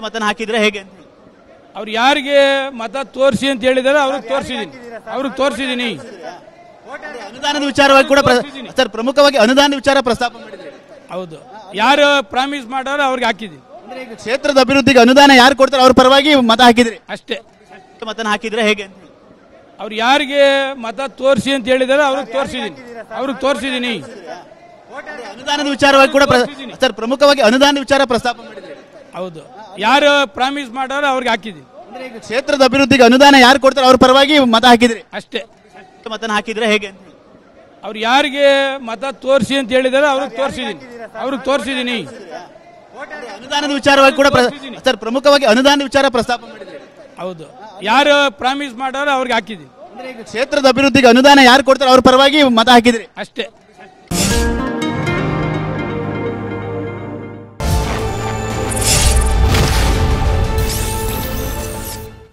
ಮತನ ಹಾಕಿದ್ರೆ ಹೇಗೆ ಅಂತ ಅವ್ರು ಯಾರಿಗೆ ಮತ ತೋರಿಸಿ ಅಂತ ಹೇಳಿದಾರೆ ಅವ್ರಿಗೆ ತೋರಿಸಿದೀನಿ ಅನುದಾನದ ವಿಚಾರವಾಗಿ ಕೂಡ ಸರ್ ಪ್ರಮುಖವಾಗಿ ಅನುದಾನದ ವಿಚಾರ ಪ್ರಸ್ತಾಪ ಮಾಡಿದ್ರೆ ಹೌದು ಯಾರು ಪ್ರಾಮಿಸ್ ಮಾಡಾರೋ ಅವ್ರಿಗೆ ಹಾಕಿದೀನಿ ಕ್ಷೇತ್ರದ ಅಭಿವೃದ್ಧಿಗೆ ಅನುದಾನ ಯಾರು ಕೊಡ್ತಾರೆ ಅವ್ರ ಪರವಾಗಿ ಮತ ಹಾಕಿದ್ರಿ ಅಷ್ಟೇ ಮತನ ಹಾಕಿದ್ರೆ ಹೇಗೆ ಅಂತ ಅವ್ರು ಯಾರಿಗೆ ಮತ ತೋರಿಸಿ ಅಂತ ಹೇಳಿದಾರೆ ಅವ್ರಿಗೆ ತೋರಿಸಿದೀನಿ ಅನುದಾನದ ವಿಚಾರವಾಗಿ ಕೂಡ ಸರ್ ಪ್ರಮುಖವಾಗಿ ಅನುದಾನದ ವಿಚಾರ ಪ್ರಸ್ತಾಪ ಮಾಡಿದ್ರೆ ಹೌದು ಯಾರು ಪ್ರಾಮಿಸ್ ಮಾಡಾರೋ ಅವ್ರಿಗೆ ಹಾಕಿದೀನಿ ಕ್ಷೇತ್ರದ ಅಭಿವೃದ್ಧಿಗೆ ಅನುದಾನ ಯಾರು ಕೊಡ್ತಾರೆ ಅವ್ರ ಪರವಾಗಿ ಮತ ಹಾಕಿದ್ರಿ ಅಷ್ಟೇ ಮತನ ಹಾಕಿದ್ರೆ ಹೇಗೆ ಅಂತ ಅವ್ರು ಯಾರಿಗೆ ಮತ ತೋರಿಸಿ ಅಂತ ಹೇಳಿದಾರೆ ಅವ್ರಿಗೆ ತೋರಿಸಿದೀನಿ ಅನುದಾನದ ವಿಚಾರವಾಗಿ ಕೂಡ ಸರ್ ಪ್ರಮುಖವಾಗಿ ಅನುದಾನದ ವಿಚಾರ ಪ್ರಸ್ತಾಪ ಮಾಡಿದ್ರೆ ಹೌದು ಯಾರು ಪ್ರಾಮಿಸ್ ಮಾಡಾರೋ ಅವ್ರಿಗೆ ಹಾಕಿದೀನಿ ಕ್ಷೇತ್ರದ ಅಭಿವೃದ್ಧಿಗೆ ಅನುದಾನ ಯಾರು ಕೊಡ್ತಾರೆ ಅವ್ರ ಪರವಾಗಿ ಮತ ಹಾಕಿದ್ರಿ ಅಷ್ಟೇ